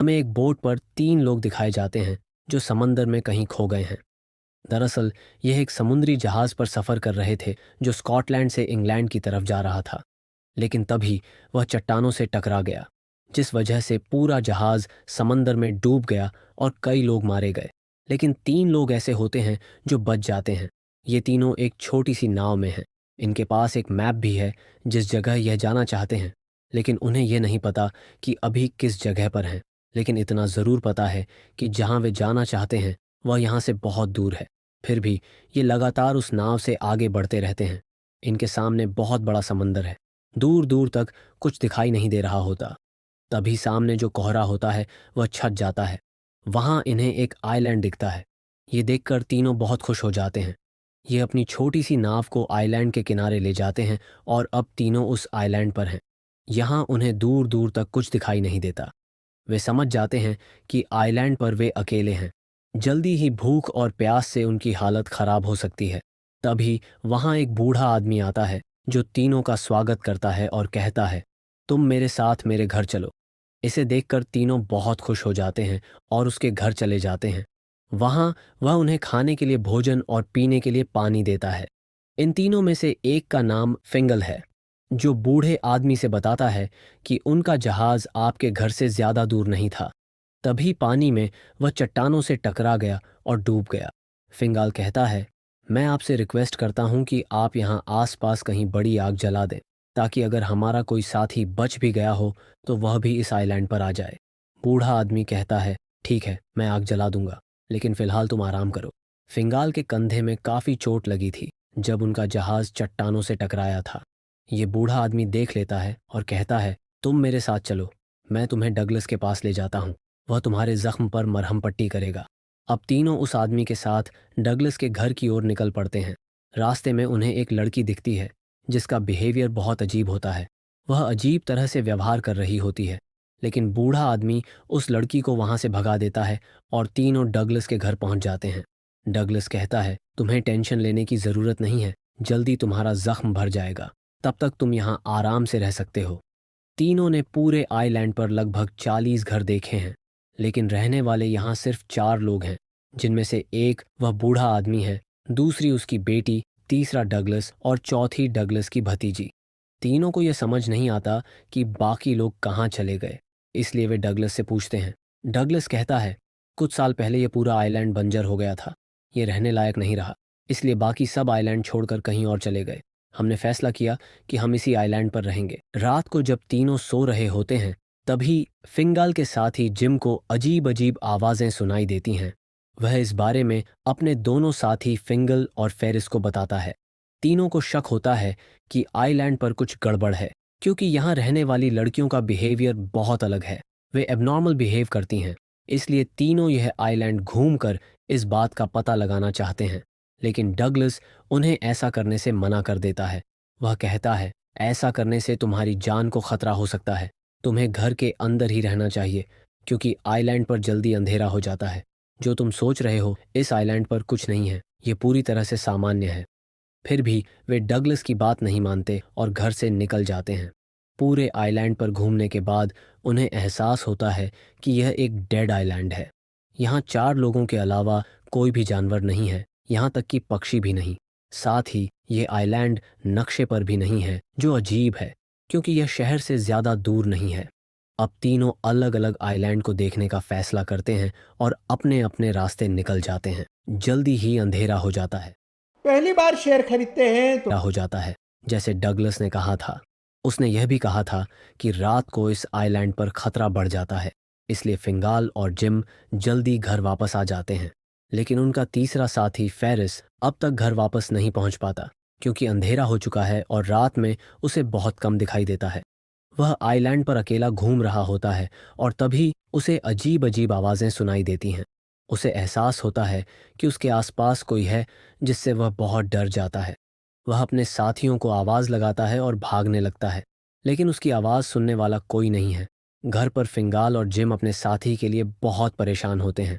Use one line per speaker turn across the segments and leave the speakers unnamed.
हमें एक बोट पर 3 लोग दिखाए जाते हैं जो समंदर में कहीं खो गए हैं। दरअसल यह एक समुद्री जहाज पर सफ़र कर रहे थे जो स्कॉटलैंड से इंग्लैंड की तरफ जा रहा था। लेकिन तभी वह चट्टानों से टकरा गया, जिस वजह से पूरा जहाज समंदर में डूब गया और कई लोग मारे गए। लेकिन 3 लोग ऐसे होते हैं जो बच जाते हैं। ये तीनों एक छोटी सी नाव में हैं। इनके पास एक मैप भी है जिस जगह यह जाना चाहते हैं, लेकिन उन्हें यह नहीं पता कि अभी किस जगह पर हैं। लेकिन इतना ज़रूर पता है कि जहाँ वे जाना चाहते हैं वह यहाँ से बहुत दूर है। फिर भी ये लगातार उस नाव से आगे बढ़ते रहते हैं। इनके सामने बहुत बड़ा समंदर है। दूर दूर तक कुछ दिखाई नहीं दे रहा होता। तभी सामने जो कोहरा होता है वह छट जाता है। वहां इन्हें एक आइलैंड दिखता है। ये देखकर तीनों बहुत खुश हो जाते हैं। ये अपनी छोटी सी नाव को आइलैंड के किनारे ले जाते हैं और अब तीनों उस आइलैंड पर हैं। यहाँ उन्हें दूर दूर तक कुछ दिखाई नहीं देता। वे समझ जाते हैं कि आइलैंड पर वे अकेले हैं। जल्दी ही भूख और प्यास से उनकी हालत खराब हो सकती है। तभी वहां एक बूढ़ा आदमी आता है जो तीनों का स्वागत करता है और कहता है, तुम मेरे साथ मेरे घर चलो। इसे देखकर तीनों बहुत खुश हो जाते हैं और उसके घर चले जाते हैं। वहां वह उन्हें खाने के लिए भोजन और पीने के लिए पानी देता है। इन तीनों में से एक का नाम फिंगल है, जो बूढ़े आदमी से बताता है कि उनका जहाज आपके घर से ज्यादा दूर नहीं था। तभी पानी में वह चट्टानों से टकरा गया और डूब गया। फिंगाल कहता है, मैं आपसे रिक्वेस्ट करता हूं कि आप यहाँ आसपास कहीं बड़ी आग जला दें, ताकि अगर हमारा कोई साथी बच भी गया हो तो वह भी इस आइलैंड पर आ जाए। बूढ़ा आदमी कहता है, ठीक है, मैं आग जला दूंगा, लेकिन फिलहाल तुम आराम करो। फिंगाल के कंधे में काफी चोट लगी थी जब उनका जहाज चट्टानों से टकराया था। ये बूढ़ा आदमी देख लेता है और कहता है, तुम मेरे साथ चलो, मैं तुम्हें डगलस के पास ले जाता हूँ। वह तुम्हारे जख्म पर मरहम पट्टी करेगा। अब तीनों उस आदमी के साथ डगलस के घर की ओर निकल पड़ते हैं। रास्ते में उन्हें एक लड़की दिखती है जिसका बिहेवियर बहुत अजीब होता है। वह अजीब तरह से व्यवहार कर रही होती है, लेकिन बूढ़ा आदमी उस लड़की को वहां से भगा देता है और तीनों डगलस के घर पहुंच जाते हैं। डगलस कहता है, तुम्हें टेंशन लेने की ज़रूरत नहीं है, जल्दी तुम्हारा जख्म भर जाएगा, तब तक तुम यहाँ आराम से रह सकते हो। तीनों ने पूरे आइलैंड पर लगभग 40 घर देखे हैं, लेकिन रहने वाले यहाँ सिर्फ 4 लोग हैं, जिनमें से एक वह बूढ़ा आदमी है, दूसरी उसकी बेटी, तीसरा डगलस और चौथी डगलस की भतीजी। तीनों को यह समझ नहीं आता कि बाकी लोग कहाँ चले गए, इसलिए वे डगलस से पूछते हैं। डगलस कहता है, कुछ साल पहले यह पूरा आइलैंड बंजर हो गया था। ये रहने लायक नहीं रहा, इसलिए बाकी सब आइलैंड छोड़कर कहीं और चले गए। हमने फैसला किया कि हम इसी आइलैंड पर रहेंगे। रात को जब तीनों सो रहे होते हैं, तभी फिंगाल के साथ ही जिम को अजीब अजीब आवाज़ें सुनाई देती हैं। वह इस बारे में अपने दोनों साथी फिंगल और फेरिस को बताता है। तीनों को शक होता है कि आइलैंड पर कुछ गड़बड़ है, क्योंकि यहाँ रहने वाली लड़कियों का बिहेवियर बहुत अलग है। वे एबनॉर्मल बिहेव करती हैं। इसलिए तीनों यह आइलैंड घूमकर इस बात का पता लगाना चाहते हैं, लेकिन डगलस उन्हें ऐसा करने से मना कर देता है। वह कहता है, ऐसा करने से तुम्हारी जान को खतरा हो सकता है। तुम्हें घर के अंदर ही रहना चाहिए, क्योंकि आइलैंड पर जल्दी अंधेरा हो जाता है। जो तुम सोच रहे हो, इस आइलैंड पर कुछ नहीं है, ये पूरी तरह से सामान्य है। फिर भी वे डगलस की बात नहीं मानते और घर से निकल जाते हैं। पूरे आइलैंड पर घूमने के बाद उन्हें एहसास होता है कि यह एक डेड आइलैंड है। यहाँ 4 लोगों के अलावा कोई भी जानवर नहीं है, यहाँ तक कि पक्षी भी नहीं। साथ ही ये आइलैंड नक्शे पर भी नहीं है, जो अजीब है, क्योंकि यह शहर से ज़्यादा दूर नहीं है। अब तीनों अलग अलग आइलैंड को देखने का फैसला करते हैं और अपने अपने रास्ते निकल जाते हैं। जल्दी ही अंधेरा हो जाता है।
पहली बार शेयर खरीदते हैं तो
क्या हो जाता है, जैसे डगलस ने कहा था। उसने यह भी कहा था कि रात को इस आइलैंड पर खतरा बढ़ जाता है, इसलिए फिंगाल और जिम जल्दी घर वापस आ जाते हैं। लेकिन उनका तीसरा साथी फेरिस अब तक घर वापस नहीं पहुंच पाता, क्योंकि अंधेरा हो चुका है और रात में उसे बहुत कम दिखाई देता है। वह आइलैंड पर अकेला घूम रहा होता है और तभी उसे अजीब अजीब आवाज़ें सुनाई देती हैं। उसे एहसास होता है कि उसके आसपास कोई है, जिससे वह बहुत डर जाता है। वह अपने साथियों को आवाज़ लगाता है और भागने लगता है, लेकिन उसकी आवाज़ सुनने वाला कोई नहीं है। घर पर फिंगाल और जिम अपने साथी के लिए बहुत परेशान होते हैं।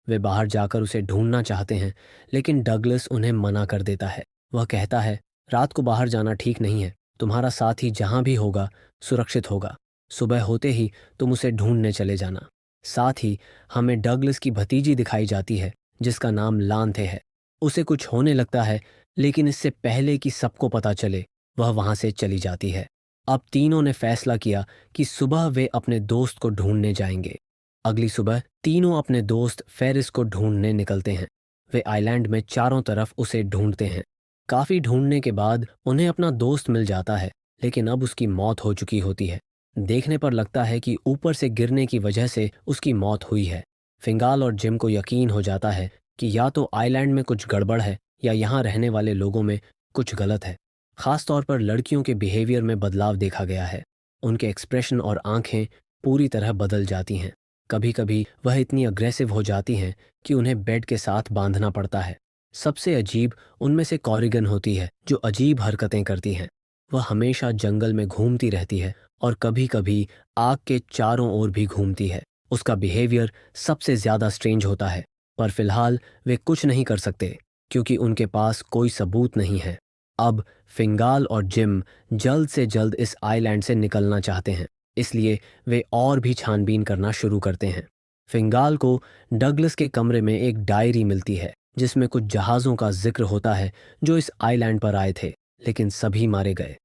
वे बाहर जाकर उसे ढूंढना चाहते हैं, लेकिन डगलस उन्हें मना कर देता है। वह कहता है, रात को बाहर जाना ठीक नहीं है। तुम्हारा साथी जहाँ भी होगा सुरक्षित होगा। सुबह होते ही तुम उसे ढूंढने चले जाना। साथ ही हमें डगलस की भतीजी दिखाई जाती है जिसका नाम लांथे है। उसे कुछ होने लगता है, लेकिन इससे पहले कि सबको पता चले वह वहां से चली जाती है। अब तीनों ने फैसला किया कि सुबह वे अपने दोस्त को ढूंढने जाएंगे। अगली सुबह तीनों अपने दोस्त फेरिस को ढूंढने निकलते हैं। वे आइलैंड में चारों तरफ उसे ढूंढते हैं। काफी ढूंढने के बाद उन्हें अपना दोस्त मिल जाता है, लेकिन अब उसकी मौत हो चुकी होती है। देखने पर लगता है कि ऊपर से गिरने की वजह से उसकी मौत हुई है। फिंगाल और जिम को यकीन हो जाता है कि या तो आइलैंड में कुछ गड़बड़ है या यहाँ रहने वाले लोगों में कुछ गलत है। खास तौर पर लड़कियों के बिहेवियर में बदलाव देखा गया है। उनके एक्सप्रेशन और आंखें पूरी तरह बदल जाती हैं। कभी कभी वह इतनी अग्रेसिव हो जाती हैं कि उन्हें बेड के साथ बांधना पड़ता है। सबसे अजीब उनमें से कॉरिगन होती है, जो अजीब हरकतें करती हैं। वह हमेशा जंगल में घूमती रहती है और कभी कभी आग के चारों ओर भी घूमती है। उसका बिहेवियर सबसे ज़्यादा स्ट्रेंज होता है, पर फिलहाल वे कुछ नहीं कर सकते क्योंकि उनके पास कोई सबूत नहीं है। अब फिंगाल और जिम जल्द से जल्द इस आइलैंड से निकलना चाहते हैं, इसलिए वे और भी छानबीन करना शुरू करते हैं। फिंगाल को डगलस के कमरे में एक डायरी मिलती है जिसमें कुछ जहाज़ों का जिक्र होता है जो इस आइलैंड पर आए थे, लेकिन सभी मारे गए।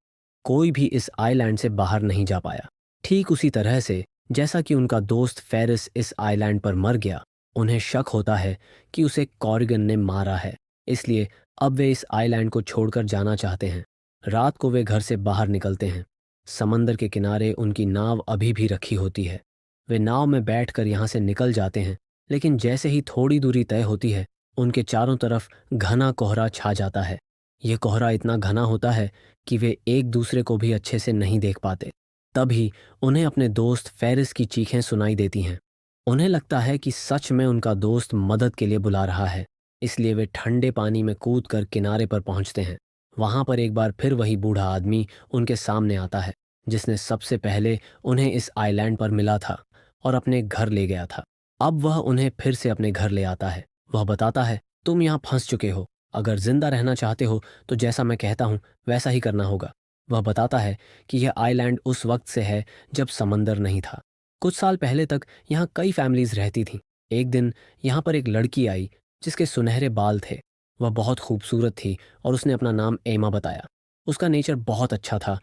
कोई भी इस आइलैंड से बाहर नहीं जा पाया। ठीक उसी तरह से जैसा कि उनका दोस्त फेरिस इस आइलैंड पर मर गया, उन्हें शक होता है कि उसे कॉरिगन ने मारा है। इसलिए अब वे इस आइलैंड को छोड़कर जाना चाहते हैं। रात को वे घर से बाहर निकलते हैं। समंदर के किनारे उनकी नाव अभी भी रखी होती है। वे नाव में बैठकर यहाँ से निकल जाते हैं, लेकिन जैसे ही थोड़ी दूरी तय होती है, उनके चारों तरफ घना कोहरा छा जाता है। यह कोहरा इतना घना होता है कि वे एक दूसरे को भी अच्छे से नहीं देख पाते। तभी उन्हें अपने दोस्त फेरिस की चीखें सुनाई देती हैं। उन्हें लगता है कि सच में उनका दोस्त मदद के लिए बुला रहा है, इसलिए वे ठंडे पानी में कूदकर किनारे पर पहुंचते हैं। वहां पर एक बार फिर वही बूढ़ा आदमी उनके सामने आता है, जिसने सबसे पहले उन्हें इस आइलैंड पर मिला था और अपने घर ले गया था। अब वह उन्हें फिर से अपने घर ले आता है। वह बताता है, तुम यहाँ फंस चुके हो। अगर जिंदा रहना चाहते हो तो जैसा मैं कहता हूँ वैसा ही करना होगा। वह बताता है कि यह आइलैंड उस वक्त से है जब समंदर नहीं था। कुछ साल पहले तक यहाँ कई फैमिलीज रहती थीं। एक दिन यहाँ पर एक लड़की आई जिसके सुनहरे बाल थे। वह बहुत खूबसूरत थी और उसने अपना नाम एमा बताया। उसका नेचर बहुत अच्छा था,